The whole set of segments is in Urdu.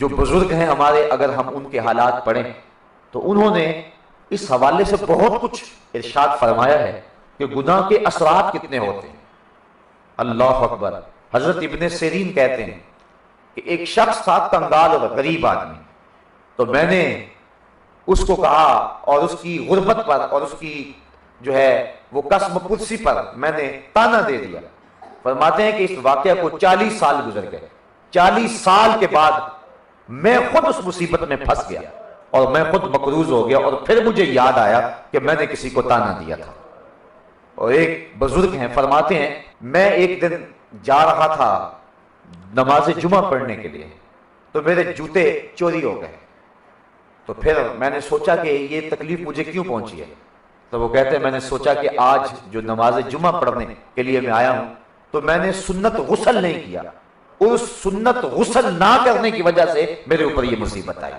جو بزرگ ہیں ہمارے، اگر ہم ان کے حالات پڑھیں تو انہوں نے اس حوالے سے بہت کچھ ارشاد فرمایا ہے کہ گناہ کے اثرات کتنے ہوتے ہیں۔ اللہ اکبر۔ حضرت ابن سیرین کہتے ہیں کہ ایک شخص تھا کنگال اور غریب آدمی، تو میں نے اس کو کہا اور اس کی غربت پر اور اس کی جو ہے وہ قسم پرسی پر میں نے تانا دے دیا۔ فرماتے ہیں کہ اس واقعہ کو 40 سال گزر گئے۔ 40 سال کے بعد میں خود اس مصیبت میں پھنس گیا اور میں خود مقروض ہو گیا، اور پھر مجھے یاد آیا کہ میں نے کسی کو تانا دیا تھا۔ اور ایک بزرگ ہیں فرماتے ہیں میں ایک دن جا رہا تھا نماز جمعہ پڑھنے کے لیے، تو میرے جوتے چوری ہو گئے، تو پھر میں نے سوچا کہ یہ تکلیف مجھے کیوں پہنچی ہے؟ تو وہ کہتے ہیں میں نے سوچا کہ آج جو نماز جمعہ پڑھنے کے لیے میں آیا ہوں تو میں نے سنت غسل نہیں کیا، اس سنت غسل نہ کرنے کی وجہ سے میرے اوپر یہ مصیبت آئی۔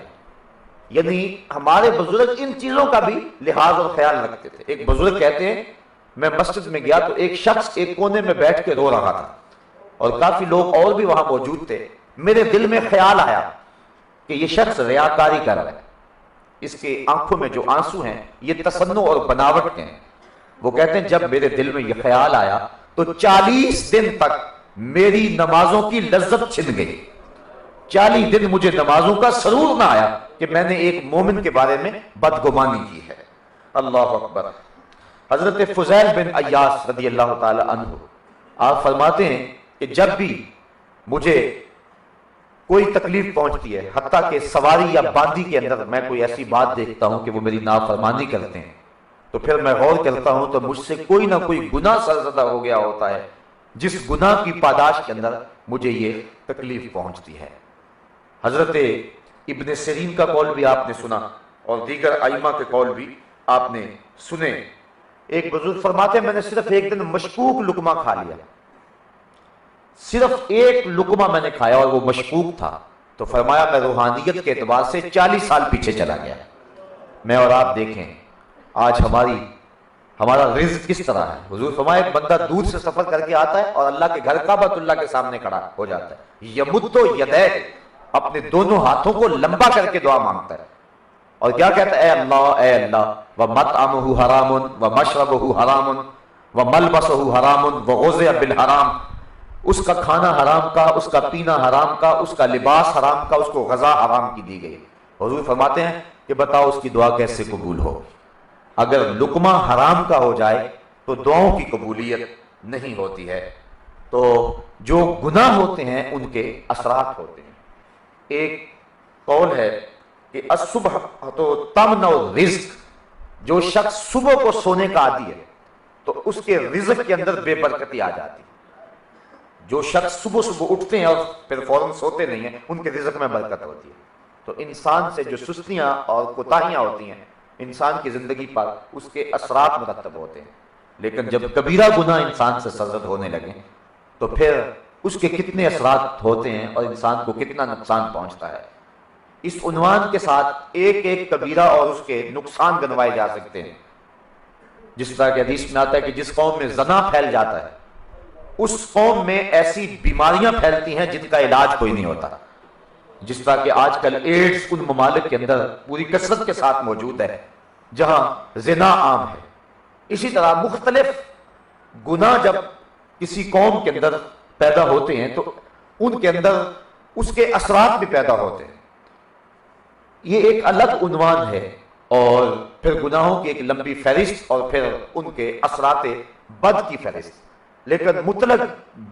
یعنی ہمارے بزرگ ان چیزوں کا بھی لحاظ اور خیال رکھتے تھے۔ ایک بزرگ کہتے ہیں میں مسجد میں گیا تو ایک شخص ایک کونے میں بیٹھ کے رو رہا تھا اور کافی لوگ اور بھی وہاں موجود تھے۔ میرے دل میں خیال آیا کہ یہ شخص ریاکاری کر رہا ہے، اس کے آنکھوں میں جو آنسو ہیں یہ تصنع اور بناوٹ کے ہیں۔ وہ کہتے ہیں جب میرے دل میں یہ خیال آیا تو 40 دن تک میری نمازوں کی لذت چھن گئی۔ 40 دن مجھے نمازوں کا سرور نہ آیا کہ میں نے ایک مومن کے بارے میں بدگمانی کی ہے۔ اللہ اکبر۔ حضرت فضیل بن عیاض رضی اللہ تعالی عنہ آپ فرماتے ہیں کہ جب بھی مجھے کوئی تکلیف پہنچتی ہے، حتیٰ کہ سواری یا باندی کے اندر میں کوئی ایسی بات دیکھتا ہوں کہ وہ میری نافرمانی کرتے ہیں، تو پھر میں غور کرتا ہوں تو مجھ سے کوئی نہ کوئی گناہ سرزدہ ہو گیا ہوتا ہے، جس گناہ کی پاداش کے اندر مجھے یہ تکلیف پہنچتی ہے۔ حضرت ابن سیرین کا قول بھی آپ نے سنا اور دیگر ائمہ کے قول بھی آپ نے سنے۔ ایک بزرگ فرماتے ہیں میں نے صرف ایک دن مشکوک لقمہ کھا لیا، صرف ایک لقمہ میں نے کھایا اور وہ مشکوک تھا، تو فرمایا میں روحانیت کے اعتبار سے 40 سال پیچھے چلا گیا۔ میں اور آپ دیکھیں آج ہمارا رزق کس طرح ہے۔ حضور فرمایا ایک بندہ دور سے سفر کر کے آتا ہے اور اللہ کے گھر کعبۃ اللہ کے سامنے کھڑا ہو جاتا ہے، یمد یدیہ، اپنے دونوں ہاتھوں کو لمبا کر کے دعا مانگتا ہے اور کیا کہتا ہے اے اللہ ومطعمہ حرام ومشربہ حرام وملبسہ حرام وغذی بالحرام، اس کا کھانا حرام کا، اس کا پینا حرام کا، اس کا لباس حرام کا، اس کو غذا حرام کی دی گئی۔ حضور فرماتے ہیں کہ بتاؤ اس کی دعا کیسے قبول ہو؟ اگر لقمہ حرام کا ہو جائے تو دعاؤں کی قبولیت نہیں ہوتی ہے۔ تو جو گناہ ہوتے ہیں ان کے اثرات ہوتے ہیں۔ ایک قول ہے کہ الصبح تو تمنع الرزق، جو شخص صبح کو سونے کا عادی ہے تو اس کے رزق کے اندر بے برکتی آ جاتی ہے۔ جو شخص صبح اٹھتے ہیں اور پھر فوراً سوتے نہیں ہیں ان کے رزق میں برکت ہوتی ہے۔ تو انسان سے جو سستیاں اور کوتاہیاں ہوتی ہیں انسان کی زندگی پر اس کے اثرات مرتب ہوتے ہیں، لیکن جب کبیرہ گناہ انسان سے سرزد ہونے لگے تو پھر اس کے کتنے اثرات ہوتے ہیں اور انسان کو کتنا نقصان پہنچتا ہے۔ اس عنوان کے ساتھ ایک ایک کبیرہ اور اس کے نقصان گنوائے جا سکتے ہیں۔ جس طرح کہ حدیث میں آتا ہے کہ جس قوم میں زنا پھیل جاتا ہے اس قوم میں ایسی بیماریاں پھیلتی ہیں جن کا علاج کوئی نہیں ہوتا۔ جس طرح کہ آج کل ایڈز ان ممالک کے اندر پوری کثرت کے ساتھ موجود ہے جہاں زنا عام ہے، اسی طرح مختلف گناہ جب کسی قوم کے اندر پیدا ہوتے ہیں تو ان کے اندر اس کے اثرات بھی پیدا ہوتے ہیں۔ یہ ایک الگ عنوان ہے اور پھر گناہوں کی ایک لمبی فہرست اور پھر ان کے اثرات بد کی فہرست، لیکن مطلق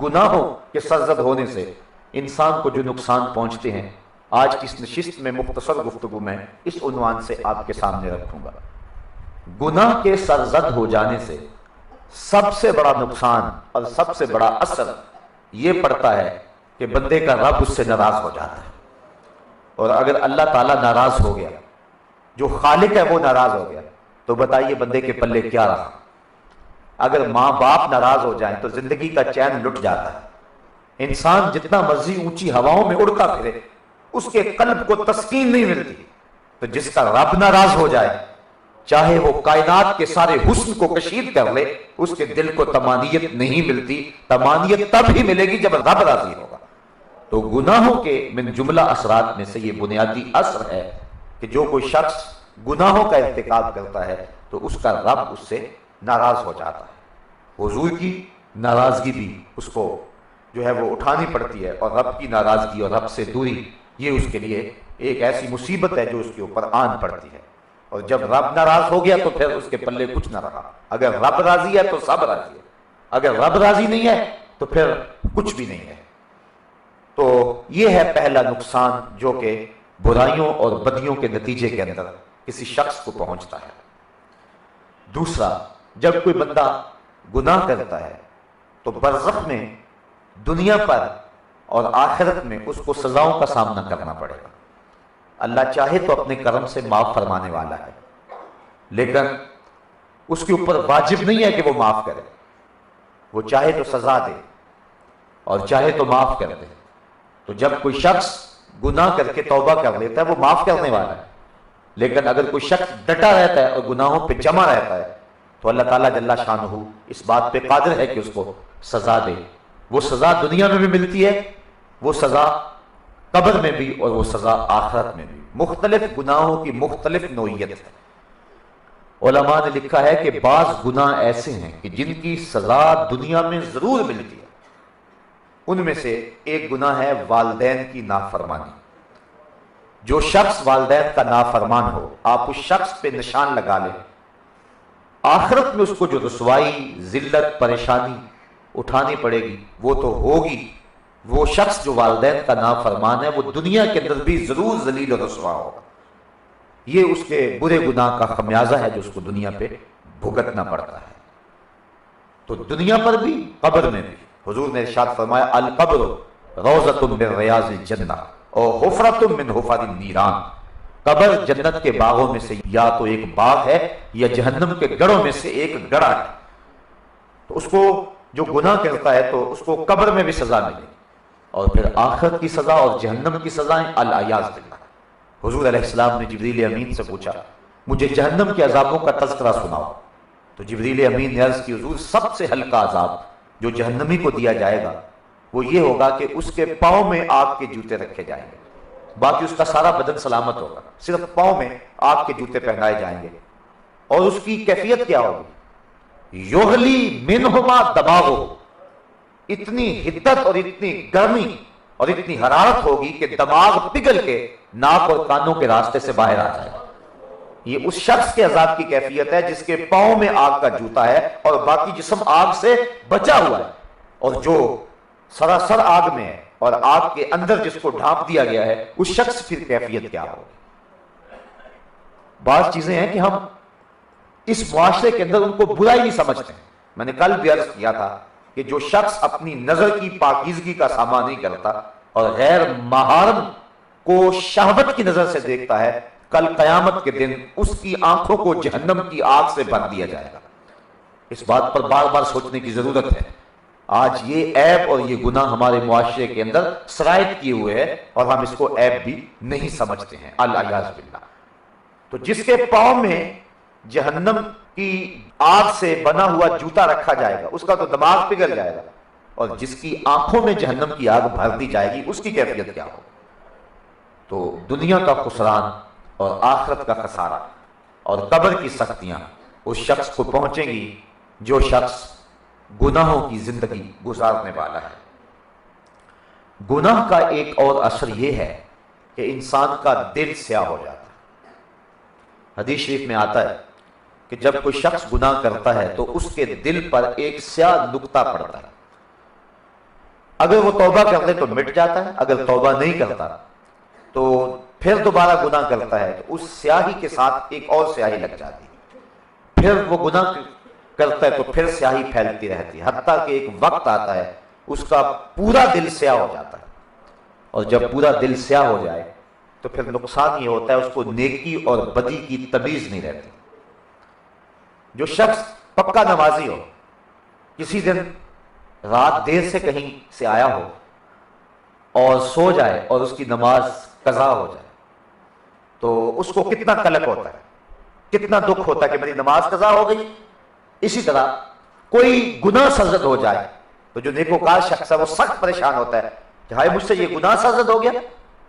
گناہوں کے سرزد ہونے سے انسان کو جو نقصان پہنچتے ہیں آج کی اس نشست میں مختصر گفتگو میں اس عنوان سے آپ کے سامنے رکھوں گا۔ گناہ کے سرزد ہو جانے سے سب سے بڑا نقصان اور سب سے بڑا اثر یہ پڑتا ہے کہ بندے کا رب اس سے ناراض ہو جاتا ہے، اور اگر اللہ تعالیٰ ناراض ہو گیا، جو خالق ہے وہ ناراض ہو گیا، تو بتائیے بندے کے پلے کیا رہا؟ اگر ماں باپ ناراض ہو جائیں تو زندگی کا چین لٹ جاتا ہے۔ انسان جتنا مرضی اونچی ہواؤں میں اڑتا پھرے اس کے قلب کو تسکین نہیں ملتی، تو جس کا رب ناراض ہو جائے چاہے وہ کائنات کے سارے حسن کو کشید کر لے اس کے دل کو طمانینت نہیں ملتی۔ طمانینت تب ہی ملے گی جب رب راضی ہوگا۔ تو گناہوں کے من جملہ اثرات میں سے یہ بنیادی اثر ہے کہ جو کوئی شخص گناہوں کا ارتکاب کرتا ہے تو اس کا رب اس سے ناراض ہو جاتا ہے۔ حضور کی ناراضگی بھی اس کو جو ہے وہ اٹھانی پڑتی ہے، اور رب کی ناراضگی اور رب سے دوری یہ اس کے لیے ایک ایسی مصیبت ہے جو اس کے اوپر آن پڑتی ہے۔ اور جب رب ناراض ہو گیا تو پھر اس کے پلے کچھ نہ رہا۔ اگر رب راضی ہے تو سب راضی ہے، اگر رب راضی نہیں ہے تو پھر کچھ بھی نہیں ہے۔ تو یہ ہے پہلا نقصان جو کہ برائیوں اور بدیوں کے نتیجے کے اندر کسی شخص کو پہنچتا ہے۔ دوسرا، جب کوئی بندہ گناہ کرتا ہے تو برزخ میں، دنیا پر اور آخرت میں اس کو سزاؤں کا سامنا کرنا پڑے گا۔ اللہ چاہے تو اپنے کرم سے معاف فرمانے والا ہے، لیکن اس کے اوپر واجب نہیں ہے کہ وہ معاف کرے۔ وہ چاہے تو سزا دے اور چاہے تو معاف کر دے۔ تو جب کوئی شخص گناہ کر کے توبہ کر لیتا ہے وہ معاف کرنے والا ہے، لیکن اگر کوئی شخص ڈٹا رہتا ہے اور گناہوں پہ جمع رہتا ہے تو اللہ تعالیٰ جل شانہ اس بات پہ قادر ہے کہ اس کو سزا دے۔ وہ سزا دنیا میں بھی ملتی ہے، وہ سزا قبر میں بھی، اور وہ سزا آخرت میں بھی۔ مختلف گناہوں کی مختلف نوعیت ہے۔ علماء نے لکھا ہے کہ بعض گناہ ایسے ہیں کہ جن کی سزا دنیا میں ضرور ملتی ہے۔ ان میں سے ایک گناہ ہے والدین کی نافرمانی۔ جو شخص والدین کا نافرمان ہو، آپ اس شخص پہ نشان لگا لیں، آخرت میں اس کو جو رسوائی، ذلت، پریشانی اٹھانی پڑے گی وہ تو ہوگی۔ وہ شخص جو والدین کا نافرمان ہے وہ دنیا کے اندر بھی ضرور ذلیل و رسوا ہوگا۔ یہ اس کے برے گناہ کا خمیازہ ہے جو اس کو دنیا پہ بھگتنا پڑتا ہے۔ تو دنیا پر بھی، قبر میں بھی۔ حضور نے ارشاد فرمایا القبر روضۃ من ریاض الجنہ اور حفرۃ من حفر النیران۔ قبر جنت کے باغوں میں سے یا تو ایک باغ ہے یا جہنم کے گڑھوں میں سے ایک گڑھا ہے۔ تو اس کو جو گناہ کرتا ہے تو اس کو قبر میں بھی سزا ملے، اور پھر آخرت کی سزا اور جہنم کی سزائیں العیاذ باللہ۔ حضور علیہ السلام نے جبریل امین سے پوچھا مجھے جہنم کے عذابوں کا تذکرہ سناؤ، تو جبریل امین نے عرض کی حضور سب سے ہلکا عذاب جو جہنمی کو دیا جائے گا وہ یہ ہوگا کہ اس کے پاؤں میں آگ کے جوتے رکھے جائیں گے، باقی اس کا سارا بدن سلامت ہوگا، صرف پاؤں میں آگ کے جوتے پہنائے جائیں گے۔ اور اس کی کیفیت کیا ہوگی؟ یغلی منہما دماغو، اتنی حدت اور اتنی گرمی اور اتنی حرارت ہوگی کہ دماغ پگھل کے ناک اور کانوں کے راستے سے باہر آ جائے گا۔ یہ اس شخص کے عذاب کی کیفیت ہے جس کے پاؤں میں آگ کا جوتا ہے اور باقی جسم آگ سے بچا ہوا ہے، اور جو سراسر آگ میں ہے اور آگ کے اندر جس کو ڈھانپ دیا گیا ہے اس شخص پھر کیفیت کیا ہوگی؟ بعض چیزیں ہیں کہ ہم اس معاشرے کے اندر ان کو برا ہی نہیں سمجھتے۔ میں نے کل بھی عرض کیا تھا کہ جو شخص اپنی نظر کی پاکیزگی کا سامان نہیں کرتا اور غیر محرم کو شہوت کی نظر سے دیکھتا ہے، کل قیامت کے دن اس کی آنکھوں کو جہنم کی آگ سے بھر دیا جائے گا۔ اس بات پر بار بار سوچنے کی ضرورت ہے۔ آج یہ عیب اور یہ گناہ ہمارے معاشرے کے اندر سرایت کیے ہوئے ہے اور ہم اس کو عیب بھی نہیں سمجھتے ہیں، العیاذ باللہ۔ تو جس کے پاؤں میں جہنم کی آگ سے بنا ہوا جوتا رکھا جائے گا اس کا تو دماغ پگھل جائے گا، اور جس کی آنکھوں میں جہنم کی آگ بھر دی جائے گی اس کی کیفیت کیا ہو؟ تو دنیا کا خسران اور آخرت کا خسارہ اور قبر کی سختیاں اس شخص کو پہنچیں گی جو شخص گناہوں کی زندگی گزارنے والا ہے۔ گناہ کا ایک اور اثر یہ ہے کہ انسان کا دل سیاہ ہو جاتا ہے۔ حدیث شریف میں آتا ہے کہ جب کوئی شخص گناہ کرتا ہے تو اس کے دل پر ایک سیاہ نقطہ پڑتا ہے۔ اگر وہ توبہ کر لے تو مٹ جاتا ہے، اگر توبہ نہیں کرتا تو پھر دوبارہ گناہ کرتا ہے تو اس سیاہی کے ساتھ ایک اور سیاہی لگ جاتی ہے، پھر وہ گناہ کرتا ہے تو پھر سیاہی پھیلتی رہتی ہے، حتیٰ کہ ایک وقت آتا ہے اس کا پورا دل سیاہ ہو جاتا ہے۔ اور جب پورا دل سیاہ ہو جائے تو پھر نقصان یہ ہوتا ہے اس کو نیکی اور بدی کی تمیز نہیں رہتی۔ جو شخص پکا نمازی ہو، کسی دن رات دیر سے کہیں سے آیا ہو اور سو جائے اور اس کی نماز قضا ہو جائے تو اس کو کتنا قلق ہوتا ہے، کتنا دکھ ہوتا ہے کہ میری نماز قضا ہو گئی۔ اسی طرح کوئی گناہ سرزد ہو جائے تو جو نیکوکار شخص ہے وہ سخت پریشان ہوتا ہے کہ ہائے مجھ سے یہ گناہ سرزد ہو گیا.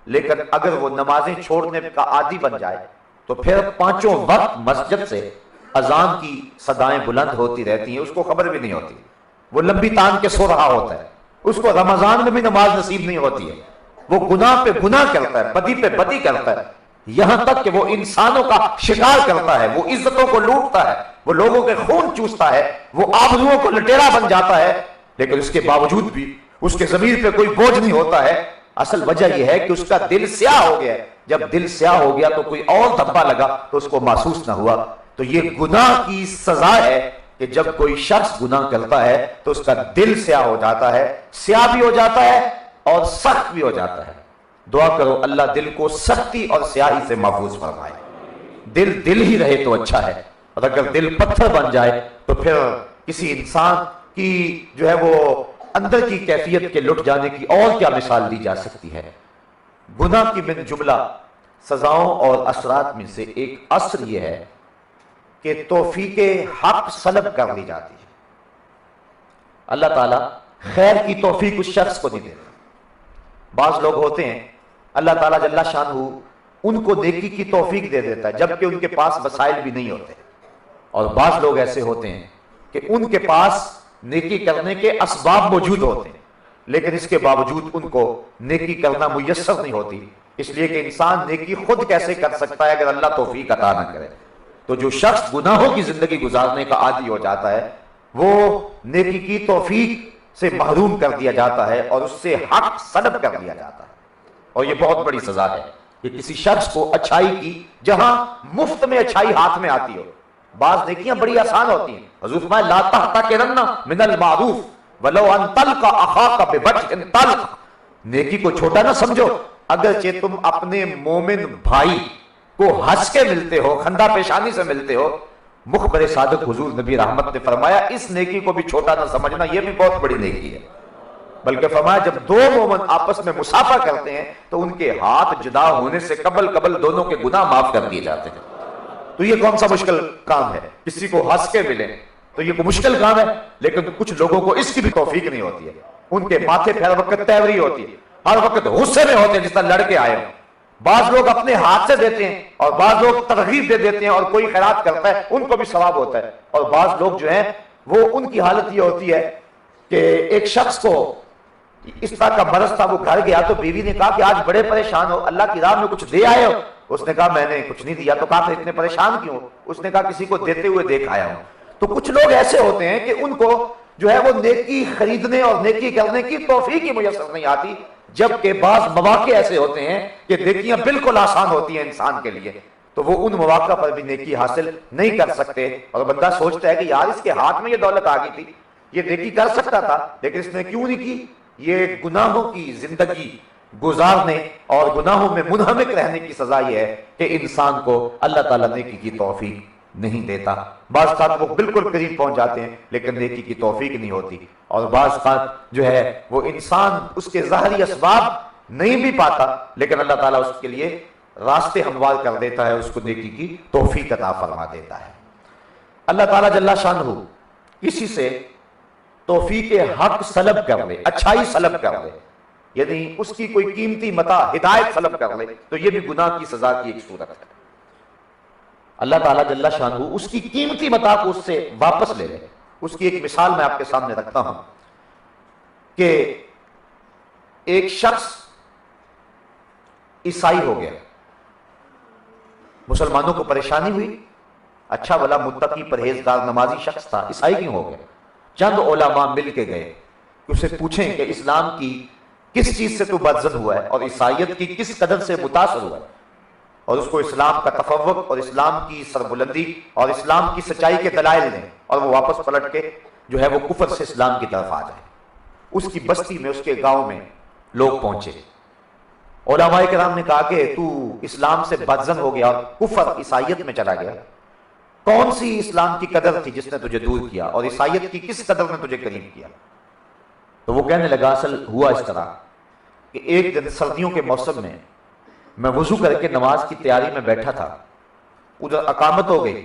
لیکن اگر وہ نمازیں چھوڑنے کا عادی بن جائے تو پھر پانچوں وقت مسجد سے اذان کی صدائیں بلند ہوتی رہتی ہیں، اس کو خبر بھی نہیں ہوتی. وہ لمبی تان کے سو رہا ہوتا ہے، اس کو رمضان میں بھی نماز نصیب نہیں ہوتی ہے. وہ گناہ پہ گناہ کرتا ہے، بدی پہ بدی کرتا ہے، یہاں تک کہ وہ انسانوں کا شکار کرتا ہے، وہ عزتوں کو لوٹتا ہے، وہ لوگوں کے خون چوستا ہے، وہ آبروؤں کو لٹیرا بن جاتا ہے. لیکن اس کے باوجود بھی اس کے ضمیر پہ کوئی بوجھ نہیں ہوتا ہے. اصل وجہ یہ ہے کہ اس کا دل سیاہ ہو گیا. جب دل سیاہ ہو گیا تو کوئی اور دھبا لگا تو اس کو محسوس نہ ہوا. تو یہ گناہ کی سزا ہے کہ جب کوئی شخص گناہ کرتا ہے تو اس کا دل سیاہ ہو جاتا ہے، سیاہ بھی ہو جاتا ہے اور سخت بھی ہو جاتا ہے. دعا کرو اللہ دل کو سختی اور سیاہی سے محفوظ فرمائے. دل ہی رہے تو اچھا ہے، اور اگر دل پتھر بن جائے تو پھر کسی انسان کی جو ہے وہ اندر کی کیفیت کے لٹ جانے کی اور کیا مثال دی جا سکتی ہے. گناہ کی من جملہ سزاؤں اور اثرات میں سے ایک اثر یہ ہے کہ توفیق حق سلب کر لی جاتی ہے. اللہ تعالیٰ خیر کی توفیق اس شخص کو نہیں دیتا. بعض لوگ ہوتے ہیں اللہ تعالیٰ جل شانہ ان کو نیکی کی توفیق دے دیتا ہے جبکہ ان کے پاس وسائل بھی نہیں ہوتے. اور بعض لوگ ایسے ہوتے ہیں کہ ان کے پاس نیکی کرنے کے اسباب موجود ہوتے ہیں لیکن اس کے باوجود ان کو نیکی کرنا میسر نہیں ہوتی، اس لیے کہ انسان نیکی خود کیسے کر سکتا ہے اگر اللہ توفیق عطا نہ کرے. تو جو شخص گناہوں کی زندگی گزارنے کا عادی ہو جاتا ہے وہ نیکی کی توفیق سے محروم کر دیا جاتا ہے اور اس سے حق سلب کر دیا جاتا ہے. اور یہ بہت بڑی سزا ہے کہ کسی شخص کو اچھائی کی جہاں مفت میں اچھائی ہاتھ میں آتی ہو. بعض نیکیاں بڑی آسان ہوتی ہیں. حضور فرمایا لا تحتقرن من المعروف ولو ان تلقى اخاك بوجه طلق. نیکی کو چھوٹا نہ سمجھو اگرچہ تم اپنے مومن بھائی کو ہنس کے ملتے ہو، خندہ پیشانی سے ملتے ہو. مخبر صادق حضور نبی رحمت نے فرمایا اس نیکی کو بھی چھوٹا نہ سمجھنا، یہ بھی بہت بڑی نیکی ہے. بلکہ فرمایا جب دو مومن آپس میں مصافحہ کرتے ہیں تو ان کے ہاتھ جدا ہونے سے قبل دونوں کے گناہ معاف کر دیے جاتے ہیں. تو یہ کون سا مشکل کام ہے؟ کسی کو ہنس کے ملیں تو یہ کوئی مشکل کام ہے، لیکن کچھ لوگوں کو اس کی بھی توفیق نہیں ہوتی ہے. ان کے ماتھے پہ ہر وقت تیوری ہوتی ہے، ہر وقت غصے میں ہوتے ہیں جس طرح لڑکے آئے ہوں. بعض لوگ اپنے ہاتھ سے دیتے ہیں اور بعض لوگ ترغیب دے دیتے ہیں اور کوئی خیرات کرتا ہے ان کو بھی ثواب ہوتا ہے. اور بعض لوگ جو ہیں وہ ان کی حالت یہ ہوتی ہے کہ ایک شخص کو اس طرح کا مرض تھا، وہ گھر گیا تو بیوی نے کہا کہ آج بڑے پریشان ہو، اللہ کی راہ میں کچھ دے آئے ہو؟ اس نے کہا میں نے کچھ نہیں دیا. تو کہا پھر اتنے پریشان کیوں؟ اس نے کہا کسی کو دیتے ہوئے دیکھ آیا ہوں. تو کچھ لوگ ایسے ہوتے ہیں کہ ان کو جو ہے وہ نیکی خریدنے اور نیکی کرنے کی توفیق ہی میسر نہیں آتی، جبکہ بعض مواقع ایسے ہوتے ہیں کہ نیکیاں بالکل آسان ہوتی ہیں انسان کے لیے تو وہ ان مواقع پر بھی نیکی حاصل نہیں کر سکتے. اور بندہ سوچتا ہے کہ یار اس کے ہاتھ میں یہ دولت آ گئی تھی، یہ نیکی کر سکتا تھا لیکن اس نے کیوں نہیں کی. یہ گناہوں کی زندگی گزارنے اور گناہوں میں منہمک رہنے کی سزا یہ ہے کہ انسان کو اللہ تعالیٰ نیکی کی توفیق نہیں دیتا. بعض اوقات وہ بالکل قریب پہنچ جاتے ہیں لیکن نیکی کی توفیق نہیں ہوتی، اور بعض اوقات جو ہے وہ انسان اس کے ظاہری اسباب نہیں بھی پاتا لیکن اللہ تعالیٰ اس کے لیے راستے ہموار کر دیتا ہے، اس کو نیکی کی توفیق عطا فرما دیتا ہے. اللہ تعالیٰ جل شانہ کسی سے توفیق حق سلب کر لے، اچھائی سلب کر لے، یعنی اس کی کوئی قیمتی متاع ہدایت سلب کر لے تو یہ بھی گناہ کی سزا کی ایک صورت ہے. اللہ تعالیٰ جل شانہ اس کی قیمتی متاع کو اس سے واپس لے لے. اس کی ایک مثال میں آپ کے سامنے رکھتا ہوں کہ ایک شخص عیسائی ہو گیا، مسلمانوں کو پریشانی ہوئی، اچھا بھلا متقی پرہیزگار نمازی شخص تھا، عیسائی کیوں ہو گیا؟ چند علماء مل کے گئے کہ اسے پوچھیں کہ اسلام کی کس چیز سے تو بدزن ہوا ہے اور عیسائیت کی کس قدر سے متاثر ہوا ہے، اور اس کو اسلام کا تفوق اور اسلام کی سربلندی اور اسلام کی سچائی کے دلائل دیں اور وہ واپس پلٹ کے جو ہے وہ کفر سے اسلام کی طرف آ جائے. اس کی بستی میں، اس کے گاؤں میں لوگ پہنچے. علماء کرام نے کہا کہ تو اسلام سے بدزن ہو گیا اور کفر عیسائیت میں چلا گیا، کون سی اسلام کی قدر تھی جس نے تجھے دور کیا اور عیسائیت کی کس قدر نے تجھے قریب کیا؟ تو وہ کہنے لگا اصل ہوا اس طرح کہ ایک دن سردیوں کے موسم میں میں وضو کر کے نماز کی تیاری میں بیٹھا تھا، ادھر اقامت ہو گئی،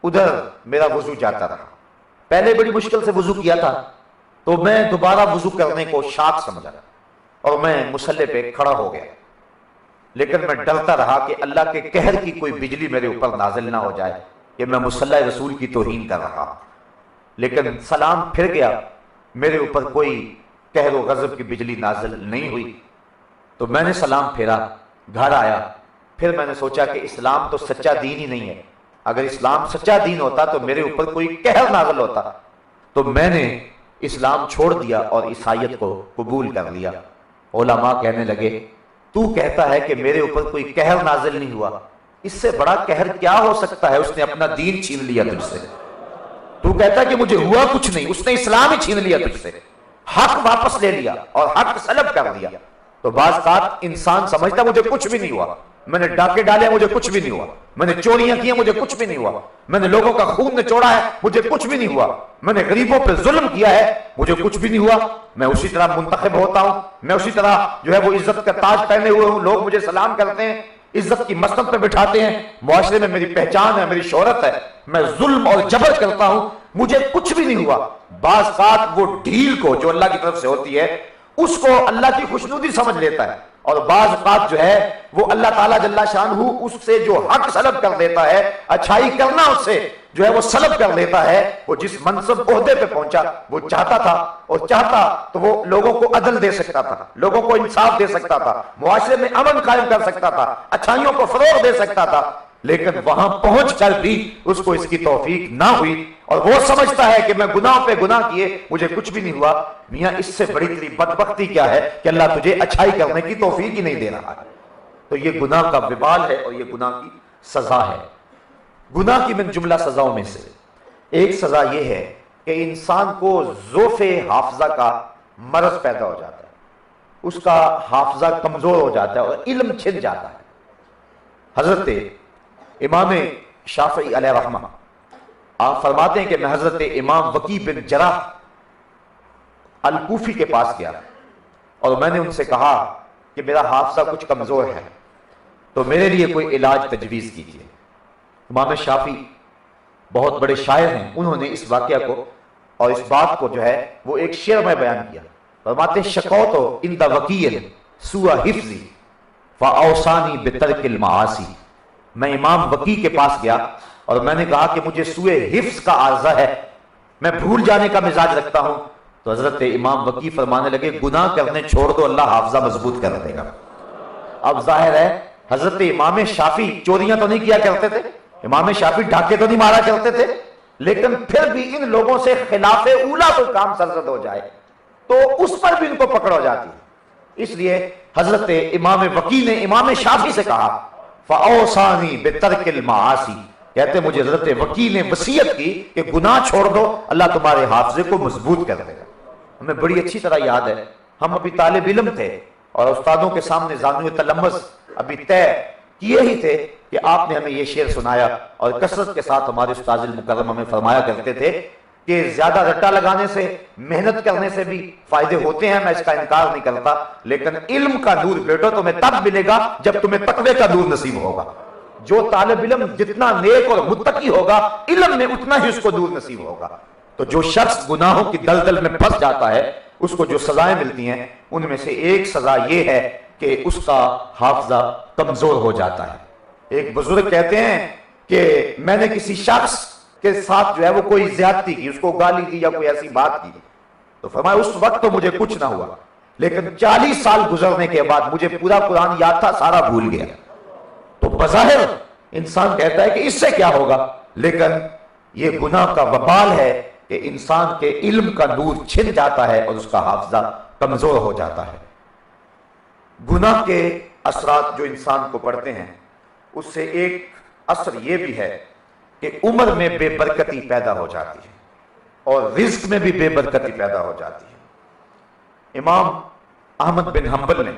ادھر میرا وضو جاتا رہا. پہلے بڑی مشکل سے وضو کیا تھا تو میں دوبارہ وضو کرنے کو شاق سمجھا، اور میں مصلی پہ کھڑا ہو گیا، لیکن میں ڈرتا رہا کہ اللہ کے قہر کی کوئی بجلی میرے اوپر نازل نہ ہو جائے کہ میں مصلی رسول کی توہین کر رہا ہوں۔ لیکن سلام پھر گیا، میرے اوپر کوئی قہر و غضب کی بجلی نازل نہیں ہوئی۔ تو میں نے سلام پھیرا، گھر آیا، پھر میں نے سوچا کہ اسلام تو سچا دین ہی نہیں ہے، اگر اسلام سچا دین ہوتا تو میرے اوپر کوئی قہر نازل ہوتا۔ تو میں نے اسلام چھوڑ دیا اور عیسائیت کو قبول کر لیا۔ علماء کہنے لگے تو کہتا ہے کہ میرے اوپر کوئی قہر نازل نہیں ہوا، اس سے بڑا قہر کیا ہو سکتا ہے؟ اس نے اپنا دین چھین لیا تجھ سے۔ تو کہتا ہے کہ مجھے ہوا کچھ نہیں، اس نے اسلام ہی چھین لیا تجھ سے، حق واپس لے لیا اور حق سلب کر دیا۔ تو بعض اوقات انسان سمجھتا مجھے کچھ بھی نہیں ہوا، میں نے ڈاکے ڈالے مجھے کچھ بھی نہیں ہوا، میں نے چوریاں کی مجھے کچھ بھی نہیں ہوا، میں نے لوگوں کا خون نچوڑا ہے مجھے کچھ بھی نہیں ہوا، میں نے غریبوں پہ ظلم کیا ہے مجھے کچھ بھی نہیں ہوا، میں اسی طرح منتخب ہوتا ہوں، میں اسی طرح جو ہے وہ عزت کا تاج پہنے ہوئے ہوں، لوگ مجھے سلام کرتے ہیں، عزت کی مسند پہ بٹھاتے ہیں، معاشرے میں میری پہچان ہے، میری شہرت ہے، میں ظلم اور جبر کرتا ہوں، مجھے کچھ بھی نہیں ہوا۔ بعض اوقات وہ ڈھیل کو جو اللہ کی طرف سے ہوتی ہے اس کو اللہ کی خوشنودی سمجھ لیتا ہے، اور بعض اوقات جو ہے وہ اللہ تعالیٰ جل شانہ اس سے جو حق سلب کر دیتا ہے، اچھائی کرنا اس سے جو ہے وہ سلب کر دیتا ہے۔ وہ جس منصب عہدے پہ پہنچا وہ چاہتا تھا، اور چاہتا تو وہ لوگوں کو عدل دے سکتا تھا، لوگوں کو انصاف دے سکتا تھا، معاشرے میں امن قائم کر سکتا تھا، اچھائیوں کو فروغ دے سکتا تھا، لیکن وہاں پہنچ کر بھی اس کو اس کی توفیق نہ ہوئی، اور وہ سمجھتا ہے کہ میں گناہ پہ گناہ کیے مجھے کچھ بھی نہیں ہوا۔ میاں اس سے بڑی تیری بدبختی کیا ہے کہ اللہ تجھے اچھائی کرنے کی توفیق ہی نہیں دے رہا ہے۔ تو یہ گناہ کا وبال ہے اور یہ گناہ کی سزا ہے۔ گناہ کی من جملہ سزاؤں میں سے ایک سزا یہ ہے کہ انسان کو ضعف حافظہ کا مرض پیدا ہو جاتا ہے، اس کا حافظہ کمزور ہو جاتا ہے اور علم چھن جاتا ہے۔ حضرت امام شافعی علیہ رحمہ آپ فرماتے ہیں کہ میں حضرت امام وکیع بن جراح الکوفی کے پاس گیا اور میں نے ان سے کہا کہ میرا حافظہ کچھ کمزور ہے تو میرے لیے کوئی علاج تجویز کیجیے۔ امام شافعی بہت بڑے شاعر ہیں، انہوں نے اس واقعہ کو اور اس بات کو جو ہے وہ ایک شعر میں بیان کیا۔ فرماتے ہیں شکوت عند وکیع سوء حفظی فاوصانی بترک المعاصی، میں امام وکیع کے پاس گیا اور میں نے کہا کہ مجھے سوء حفظ کا عارضہ ہے، میں بھول جانے کا مزاج رکھتا ہوں۔ تو حضرت امام وکیع فرمانے لگے گناہ کرنے چھوڑ دو، اللہ حافظہ مضبوط کر دے گا۔ اب ظاہر ہے حضرت امام شافعی چوریاں تو نہیں کیا کرتے تھے، امام شافعی ڈاکے تو نہیں مارا کرتے تھے، لیکن پھر بھی ان لوگوں سے خلاف اولا کوئی کام سرزد ہو جائے تو اس پر بھی ان کو پکڑ ہو جاتی ہے۔ اس لیے حضرت امام وکیع نے امام شافعی سے کہا فَأَوْصَانِي بِتَرْكِ الْمَعَاصِي، کہتے مجھے حضرت وکیع نے وصیت کی کہ گناہ چھوڑ دو، اللہ تمہارے حافظے کو مضبوط کر دے گا۔ ہمیں بڑی اچھی طرح یاد ہے، ہم ابھی طالب علم تھے اور استادوں کے سامنے زانو تلمس ابھی طے کیے ہی تھے کہ آپ نے ہمیں یہ شعر سنایا، اور کثرت کے ساتھ ہمارے استاد المکرم ہمیں فرمایا کرتے تھے کہ زیادہ رٹا لگانے سے محنت کرنے سے بھی فائدے ہوتے ہیں، میں اس کا انکار نہیں کرتا، لیکن علم کا نور بیٹو تمہیں تب ملے گا جب تمہیں تقوی کا نور نصیب ہوگا۔ جو طالب علم جتنا نیک اور متقی ہوگا علم میں اتنا ہی اس کو نور نصیب ہوگا۔ تو جو شخص گناہوں کی دلدل میں پھنس جاتا ہے اس کو جو سزائیں ملتی ہیں ان میں سے ایک سزا یہ ہے کہ اس کا حافظہ کمزور ہو جاتا ہے۔ ایک بزرگ کہتے ہیں کہ میں نے کسی شخص کے ساتھ جو ہے وہ کوئی زیادتی کی، اس کو گالی دی یا کوئی ایسی بات کی، تو فرمایا اس وقت تو مجھے کچھ نہ ہوا، لیکن 40 سال گزرنے کے بعد مجھے پورا قرآن یاد تھا، سارا بھول گیا۔ تو بظاہر انسان کہتا ہے کہ اس سے کیا ہوگا، لیکن یہ گناہ کا وبال ہے کہ انسان کے علم کا نور چھن جاتا ہے اور اس کا حافظہ کمزور ہو جاتا ہے۔ گناہ کے اثرات جو انسان کو پڑتے ہیں اس سے ایک اثر یہ بھی ہے کہ عمر میں بے برکتی پیدا ہو جاتی ہے اور رزق میں بھی بے برکتی پیدا ہو جاتی ہے۔ امام احمد بن حنبل نے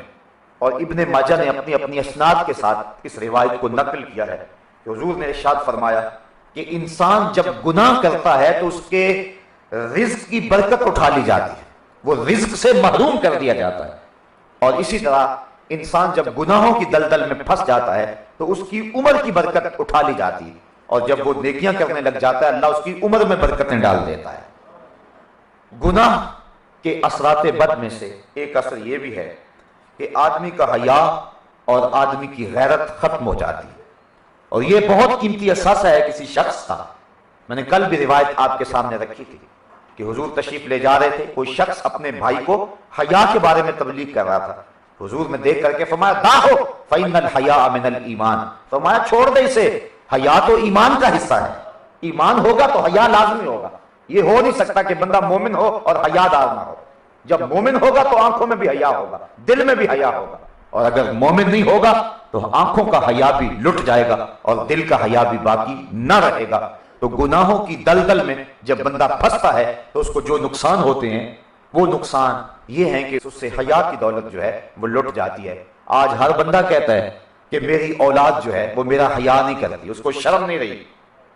اور ابن ماجہ نے اپنی اپنی اسناد کے ساتھ اس روایت کو نقل کیا ہے کہ حضور نے ارشاد فرمایا کہ انسان جب گناہ کرتا ہے تو اس کے رزق کی برکت اٹھا لی جاتی ہے، وہ رزق سے محروم کر دیا جاتا ہے، اور اسی طرح انسان جب گناہوں کی دلدل میں پھنس جاتا ہے تو اس کی عمر کی برکت اٹھا لی جاتی ہے، اور جب وہ نیکیاں کرنے لگ جاتا ہے اللہ اس کی عمر میں برکتیں ڈال دیتا ہے۔ گناہ کے اثرات بد میں سے ایک اثر یہ بھی ہے کہ آدمی کا حیا اور آدمی کی غیرت ختم ہو جاتی ہے، اور یہ بہت قیمتی اثاثہ ہے کسی شخص کا۔ میں نے کل بھی روایت آپ کے سامنے رکھی تھی کہ حضور تشریف لے جا رہے تھے، کوئی شخص اپنے بھائی کو حیا کے بارے میں تبلیغ کر رہا تھا، حضور نے دیکھ کر کے فرمایا داہو فإن الحیاء من الایمان، فرمایا چھوڑ دے اسے، حیا تو ایمان کا حصہ ہے، ایمان ہوگا تو حیا لازمی ہوگا۔ یہ ہو نہیں سکتا کہ بندہ مومن ہو اور حیا دار نہ ہو، جب مومن ہوگا تو آنکھوں میں بھی حیا ہوگا، دل میں بھی حیا ہوگا، اور اگر مومن نہیں ہوگا تو آنکھوں کا حیا بھی لٹ جائے گا اور دل کا حیا بھی باقی نہ رہے گا۔ تو گناہوں کی دلدل میں جب بندہ پھنستا ہے تو اس کو جو نقصان ہوتے ہیں وہ نقصان یہ ہیں کہ اس سے حیا کی دولت جو ہے وہ لٹ جاتی ہے۔ آج ہر بندہ کہتا ہے کہ میری اولاد جو ہے وہ میرا حیا نہیں کرتی، اس کو شرم نہیں رہی،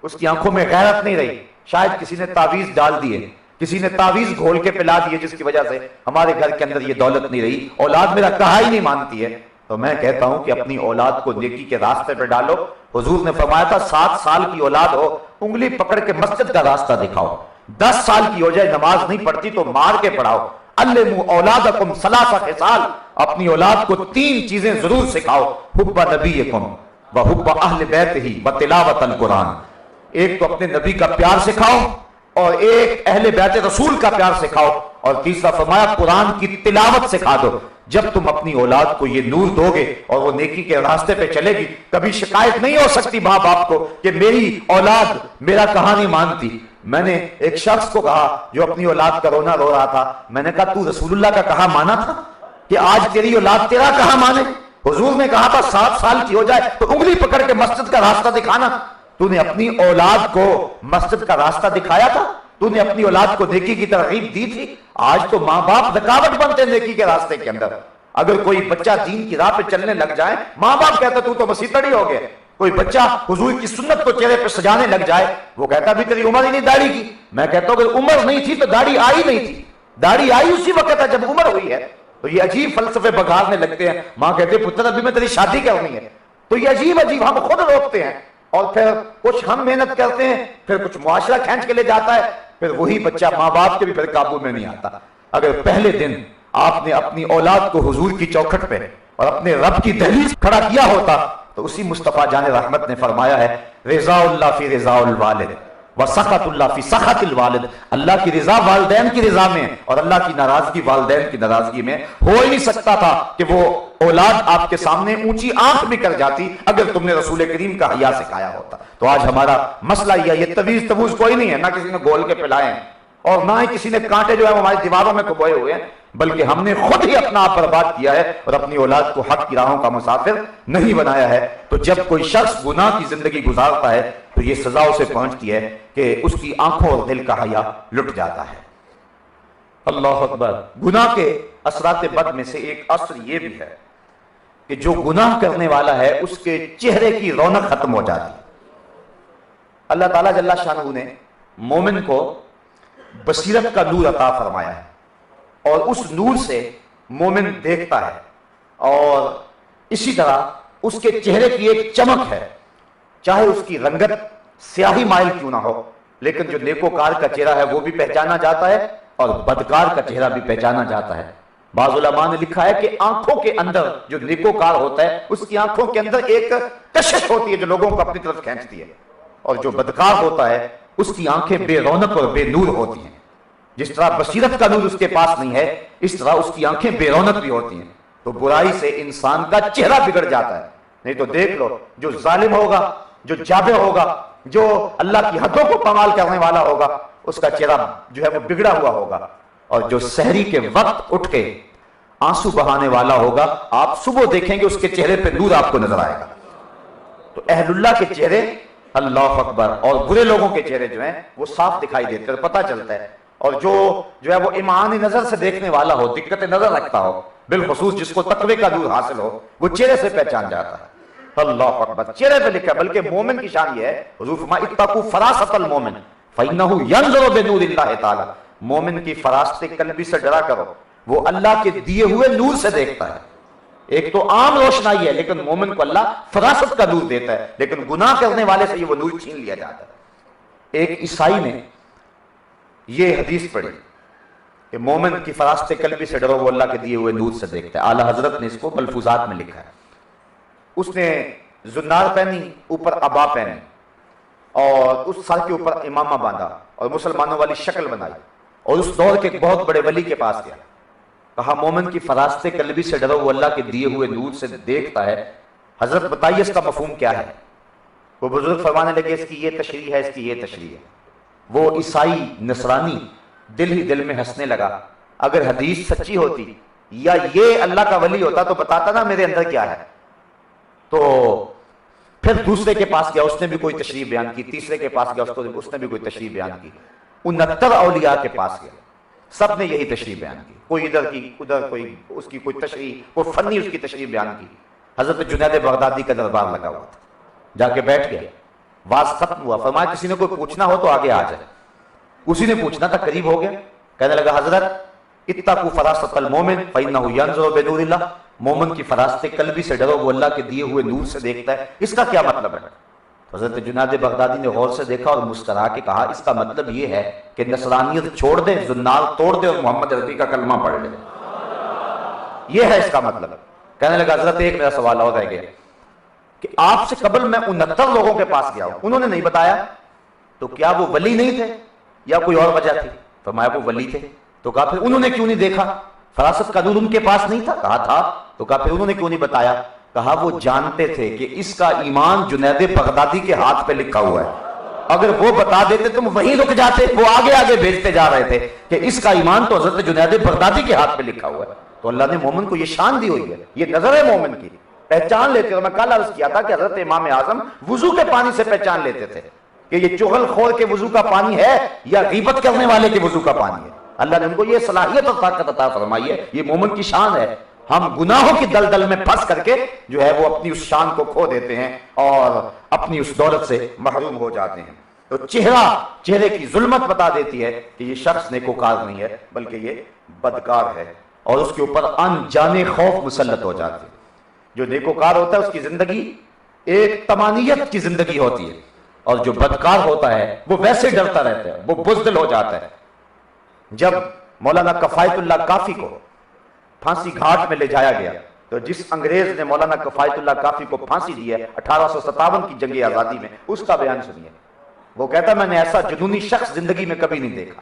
اس کی آنکھوں میں غیرت نہیں رہی، شاید کسی نے تعویذ ڈال دیے، کسی نے تعویذ گھول کے پلا دیے جس کی وجہ سے ہمارے گھر کے اندر یہ دولت نہیں رہی، اولاد میرا کہا ہی نہیں مانتی ہے۔ تو میں کہتا ہوں کہ اپنی اولاد کو نیکی کے راستے پہ ڈالو۔ حضور نے فرمایا تھا 7 سال کی اولاد ہو انگلی پکڑ کے مسجد کا راستہ دکھاؤ، 10 سال کی ہو جائے نماز نہیں پڑھتی تو مار کے پڑھاؤ۔ علموا اولادکم 3 خصال، اپنی اولاد کو 3 چیزیں ضرور سکھاؤ، حب نبیکم وحب اہل بیتہ وتلاوت القرآن، ایک تو اپنے نبی کا پیار سکھاؤ اور ایک اہل بیت رسول کا پیار سکھاؤ، اور تیسرا فرمایا قرآن کی تلاوت سکھا دو۔ جب تم اپنی اولاد کو یہ نور دو گے اور وہ نیکی کے راستے پہ چلے گی، کبھی شکایت نہیں ہو سکتی ماں باپ کو کہ میری اولاد میرا کہا نہیں مانتی۔ میں نے ایک شخص کو کہا جو اپنی اولاد کا رونا رو رہا تھا، میں نے کہا تو رسول اللہ کا کہا مانا تھا کہ آج تیری اولاد تیرا کہا مانے؟ حضور نے کہا تھا 7 سال کی ہو جائے تو انگلی پکڑ کے مسجد کا راستہ دکھانا۔ تو نے اپنی اولاد کو مسجد کا راستہ دکھایا تھا؟ تو نے اپنی اولاد کو نیکی کی ترغیب دی تھی؟ آج تو ماں باپ رکاوٹ بنتے ہیں نیکی کے راستے کے اندر۔ اگر کوئی بچہ دین کی راہ پہ چلنے لگ جائے، ماں باپ کہتا تو مسیحی ہو گیا۔ کوئی بچہ حضور کی سنت کو چہرے پہ سجانے لگ جائے، وہ کہتا بھی تیری عمر ہی نہیں داڑھی کی۔ میں کہتا ہوں اگر عمر نہیں تھی تو داڑھی آئی نہیں تھی، داڑھی آئی اسی وقت ہے جب عمر ہوئی ہے۔ تو یہ عجیب فلسفے بگاڑنے لگتے ہیں، ماں کہتے پتر ابھی میں تیری شادی کرنی ہے۔ تو یہ عجیب ہم خود روکتے ہیں، اور پھر کچھ ہم محنت کرتے ہیں، پھر کچھ معاشرہ کھینچ کے لے جاتا ہے، پھر وہی بچہ ماں باپ کے بھی پھر قابو میں نہیں آتا۔ اگر پہلے دن آپ نے اپنی اولاد کو حضور کی چوکھٹ پہ اور اپنے رب کی دہلیز کھڑا کیا ہوتا تو اسی مصطفیٰ جان رحمت نے فرمایا ہے رضا اللہ فی رضا الوالد وسخط اللہ فی سخط الوالد، اللہ کی رضا والدین کی رضا میں اور اللہ کی ناراضگی والدین کی ناراضگی میں۔ ہو ہی نہیں سکتا تھا کہ وہ اولاد آپ کے سامنے اونچی آنکھ بھی کر جاتی اگر تم نے رسول کریم کا حیا سکھایا ہوتا۔ تو آج ہمارا مسئلہ یہ تویز تبوز کوئی نہیں ہے، نہ کسی نے گول کے پلائے ہیں اور نہ ہی کسی نے کانٹے جو ہے ہماری دیواروں میں کبوئے ہوئے ہیں، بلکہ ہم نے خود ہی اپنا آپ برباد کیا ہے اور اپنی اولاد کو حق کی راہوں کا مسافر نہیں بنایا ہے۔ تو جب کوئی شخص گناہ کی زندگی گزارتا ہے تو یہ سزا اسے پہنچتی ہے کہ اس کی آنکھوں اور دل کا حیا لٹ جاتا ہے۔ اللہ اکبر۔ گناہ کے اثرات بد میں سے ایک اثر یہ بھی ہے کہ جو گناہ کرنے والا ہے اس کے چہرے کی رونق ختم ہو جاتی ہے۔ اللہ تعالیٰ جل شانہ نے مومن کو بصیرت کا نور عطا فرمایا ہے، اور اس نور سے مومن دیکھتا ہے، اور اسی طرح اس کے چہرے کی ایک چمک ہے، چاہے اس کی رنگت سیاہی مائل کیوں نہ ہو، لیکن جو نیکوکار کا چہرہ ہے وہ بھی پہچانا جاتا ہے اور بدکار کا چہرہ بھی پہچانا جاتا ہے۔ بعض علماء نے لکھا ہے کہ آنکھوں کے اندر جو نیکوکار ہوتا ہے اس کی آنکھوں کے اندر ایک کشش ہوتی ہے جو لوگوں کو اپنی طرف کھینچتی ہے، اور جو بدکار ہوتا ہے اس کی آنکھیں بے رونق اور بے نور ہوتی ہیں۔ جس طرح بصیرت کا نور اس کے پاس نہیں ہے، اس طرح اس کی آنکھیں بے رونق بھی ہوتی ہیں۔ تو برائی سے انسان کا چہرہ بگڑ جاتا ہے۔ نہیں تو دیکھ لو، جو ظالم ہوگا، جو جابر ہوگا، جو اللہ کی حدوں کو پامال کرنے والا ہوگا، اس کا چہرہ جو ہے وہ بگڑا ہوا ہوگا، اور جو سحری کے وقت اٹھ کے آنسو بہانے والا ہوگا، آپ صبح دیکھیں گے اس کے چہرے پہ نور آپ کو نظر آئے گا۔ تو اہل اللہ کے چہرے، اللہ اکبر، اور برے لوگوں کے چہرے جو ہیں وہ صاف دکھائی دیتے ہیں، پتہ چلتا ہے۔ اور جو ہے وہ ایمانی نظر سے دیکھنے والا ہو، دقت نظر رکھتا ہو، بالخصوص جس کو تقوی کا نور حاصل ہو، وہ چہرے سے پہچان جاتا ہے۔ اللہ اکبر، چہرے پہ لکھا ہے۔ بلکہ مومن کی شان یہ ہے، حضور فرمایا اتقوا فراست المومن فإنه ينظر بنور اللہ تعالی، مومن کی فراست قلبی سے ڈرا کرو، وہ اللہ کے دیے ہوئے نور سے دیکھتا ہے۔ ایک تو عام روشنائی ہے، لیکن مومن کو اللہ فراست کا نور دیتا ہے، لیکن گناہ کرنے والے سے یہ وہ نور چھین لیا جاتا ہے۔ ایک عیسائی نے یہ حدیث پڑھی کہ مومن کی فراست قلبی سے ڈرو، وہ اللہ کے دیے ہوئے نور سے دیکھتا ہے۔ اعلیٰ حضرت نے اس کو ملفوظات میں لکھا ہے۔ اس نے زنار پہنی، اوپر عبا پہنی، اور اس سر کے اوپر امامہ باندھا اور مسلمانوں والی شکل بنائی، اور اس دور کے ایک بہت بڑے ولی کے پاس گیا، کہا مومن کی فراست قلبی سے ڈرو، وہ اللہ کے دیے ہوئے نور سے دیکھتا ہے، حضرت بتائیے اس کا مفہوم کیا ہے؟ وہ بزرگ فرمانے لگے اس کی یہ تشریح ہے، اس کی یہ تشریح ہے۔ وہ عیسائی نصرانی دل ہی دل میں ہنسنے لگا، اگر حدیث سچی ہوتی یا یہ اللہ کا ولی ہوتا تو بتاتا نا میرے اندر کیا ہے۔ تو پھر دوسرے کے پاس گیا، اس نے بھی کوئی تشریح بیان کی، تیسرے کے پاس گیا، اس نے بھی کوئی تشریح بیان کی، 69 اولیاء کے پاس گیا، سب نے یہی تشریح بیان کی، کوئی ادھر کی ادھر، کوئی اس کی کوئی تشریح، کوئی فنی اس کی تشریح بیان کی۔ حضرت جنید بغدادی کا دربار لگا ہوا تھا، جا کے بیٹھ گیا، واز ختم ہوا، فرمایا کسی نے کوئی پوچھنا ہو تو آگے آ جائے۔ اسی نے پوچھنا تھا، قریب ہو گیا، کہنے لگا حضرت اتقوا فراست المومن فإنه ينظر بنور اللہ، مومن کی فراست قلبی سے ڈرو، وہ اللہ کے دیے ہوئے نور سے دیکھتا ہے۔ اس کا کیا مطلب ہے؟ حضرت جنید بغدادی نے غور سے دیکھا اور مسکرا کے کہا اس کا مطلب یہ ہے کہ نصرانیت چھوڑ دے، زنار توڑ دے اور محمد عربی کا کلمہ پڑھ لے، یہ ہے اس کا مطلب۔ کہنے لگا حضرت ایک میرا سوال اور رہ گیا کہ آپ سے قبل میں 69 لوگوں کے پاس گیا ہوں، انہوں نے نہیں بتایا، تو کیا وہ ولی نہیں تھے یا کوئی اور وجہ تھی؟ فرمایا وہ ولی تھے۔ تو کہا پھر انہوں نے کیوں نہیں دیکھا؟ فراست کا نور ان کے پاس نہیں تھا؟ کہا تھا۔ تو کہا پھر انہوں نے کیوں نہیں بتایا؟ کہا وہ جانتے تھے کہ اس کا ایمان جنید بغدادی کے ہاتھ پہ لکھا ہوا ہے، اگر وہ بتا دیتے تم وہیں رک جاتے، وہ آگے آگے بھیجتے جا رہے تھے کہ اس کا ایمان تو حضرت جنید بغدادی کے ہاتھ پہ لکھا ہوا ہے۔ تو اللہ نے مومن کو یہ شان دی ہوئی ہے، یہ نظر ہے مومن کی، پہچان لیتے ہیں۔ میں کل عرض کیا تھا کہ حضرت امام اعظم وضو کے پانی سے پہچان لیتے تھے کہ یہ چغل خور کے وضو کا پانی ہے یا غیبت کرنے والے کے وضو کا پانی ہے۔ اللہ نے ان کو یہ صلاحیت اور طاقت عطا فرمائی ہے، یہ مومن کی شان ہے۔ ہم گناہوں کی دلدل میں پھنس کر کے جو ہے وہ اپنی اس شان کو کھو دیتے ہیں اور اپنی اس دولت سے محروم ہو جاتے ہیں۔ تو چہرے کی ظلمت بتا دیتی ہے کہ یہ شخص نیکوکار نہیں ہے بلکہ یہ بدکار ہے، اور اس کے اوپر انجانے خوف مسلط ہو جاتے ہیں۔ جو نیکوکار ہوتا ہے اس کی زندگی ایک طمانیت کی زندگی ہوتی ہے، اور جو بدکار ہوتا ہے وہ ویسے ڈرتا رہتا ہے، وہ بزدل ہو جاتا ہے۔ جب مولانا کفایت اللہ کافی کو پھانسی گھاٹ میں لے جایا گیا تو جس انگریز نے مولانا کفایت اللہ کافی کو پھانسی دی ہے 1857 کی جنگ آزادی میں، اس کا بیان سنیے۔ وہ کہتا ہے میں نے ایسا جنونی شخص زندگی میں کبھی نہیں دیکھا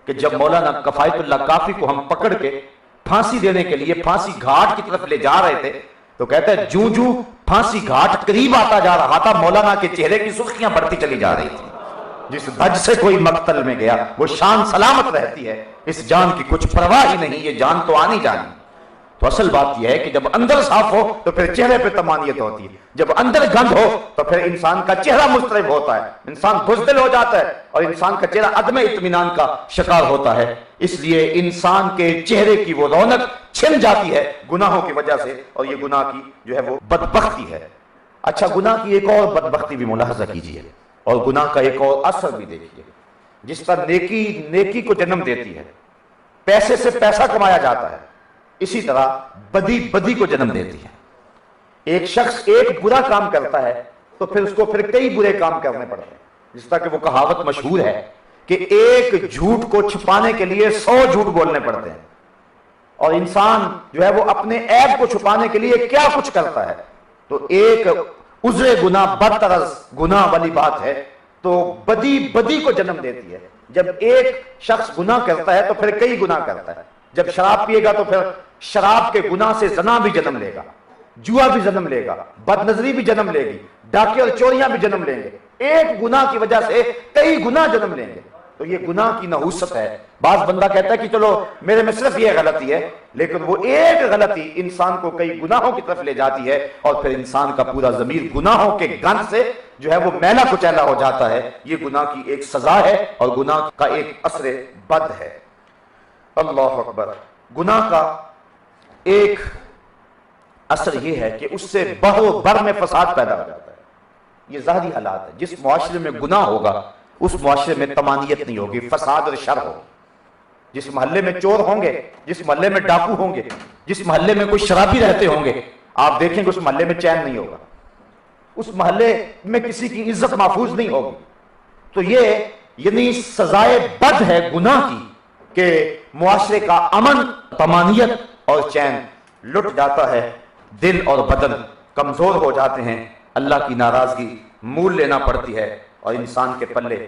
کہ جب مولانا کفایت اللہ کافی کو ہم پکڑ کے پھانسی دینے کے لیے پھانسی گھاٹ کی طرف لے جا رہے تھے تو کہتا ہے جوں جوں پھانسی گھاٹ قریب آتا جا رہا تھا مولانا کے چہرے کی سرخیاں بڑھتی چلی جا رہی تھی۔ جس دھج سے کوئی مقتل میں گیا وہ شان سلامت رہتی ہے، اس جان کی کچھ پرواہ ہی نہیں، یہ جان تو آنی جانی۔ تو اصل بات یہ ہے کہ جب اندر صاف ہو تو پھر چہرے پہ طمانیت ہوتی ہے، جب اندر گند ہو تو پھر انسان کا چہرہ مضطرب ہوتا ہے، انسان بزدل ہو جاتا ہے اور انسان کا چہرہ عدم اطمینان کا شکار ہوتا ہے۔ اس لیے انسان کے چہرے کی وہ رونق چھن جاتی ہے گناہوں کی وجہ سے، اور یہ گناہ کی جو ہے وہ بدبختی ہے۔ اچھا، گناہ کی ایک اور بدبختی بھی ملاحظہ کیجیے، اور گناہ کا ایک اور اثر بھی دیکھیے۔ جس طرح نیکی کو جنم دیتی ہے، پیسے سے پیسہ کمایا جاتا ہے، اسی طرح بدی کو جنم دیتی ہے۔ ایک شخص ایک برا کام کرتا ہے تو پھر اس کو کئی برے کام کرنے پڑتے ہیں، جس طرح کہ وہ کہاوت مشہور ہے کہ ایک جھوٹ کو چھپانے کے لیے 100 جھوٹ بولنے پڑتے ہیں، اور انسان جو ہے وہ اپنے عیب کو چھپانے کے لیے کیا کچھ کرتا ہے۔ تو ایک عذر گناہ بدترس گناہ والی بات ہے، تو بدی کو جنم دیتی ہے۔ جب ایک شخص گناہ کرتا ہے تو پھر کئی گناہ کرتا ہے۔ جب شراب پیے گا تو پھر شراب کے گناہ سے زنا بھی جنم لے گا، جوا بھی جنم لے گا، بد نظری بھی جنم لے گی، ڈاکے اور چوریاں بھی جنم لیں گے، ایک گناہ کی وجہ سے کئی گناہ جنم لیں گے۔ تو یہ گناہ کی نحوست ہے۔ بعض بندہ کہتا ہے کہ چلو میرے میں صرف یہ غلطی ہے، لیکن وہ ایک غلطی انسان کو کئی گناہوں کی طرف لے جاتی ہے، اور پھر انسان کا پورا ضمیر گناہوں کے گند سے جو ہے وہ میلا کچیلا ہو جاتا ہے۔ یہ گناہ کی ایک سزا ہے اور گناہ کا ایک اثر بد ہے۔ اللہ اکبر۔ گناہ کا ایک اثر یہ ہے کہ اس سے بہر و بر میں فساد پیدا ہو جاتا ہے۔ یہ ظاہری حالات ہے، جس معاشرے میں گناہ ہوگا اس معاشرے میں طمانیت نہیں ہوگی، فساد اور شر ہوگا۔ جس محلے میں چور ہوں گے، جس محلے میں ڈاکو ہوں گے، جس محلے میں کوئی شرابی رہتے ہوں گے، آپ دیکھیں گے اس محلے میں چین نہیں ہوگا، اس محلے میں کسی کی عزت محفوظ نہیں ہوگی۔ تو یہ یعنی سزائے بد ہے گناہ کی، کہ معاشرے کا امن، طمانینت اور چین لٹ جاتا ہے، دل اور بدن کمزور ہو جاتے ہیں، اللہ کی ناراضگی مول لینا پڑتی ہے اور انسان کے پلے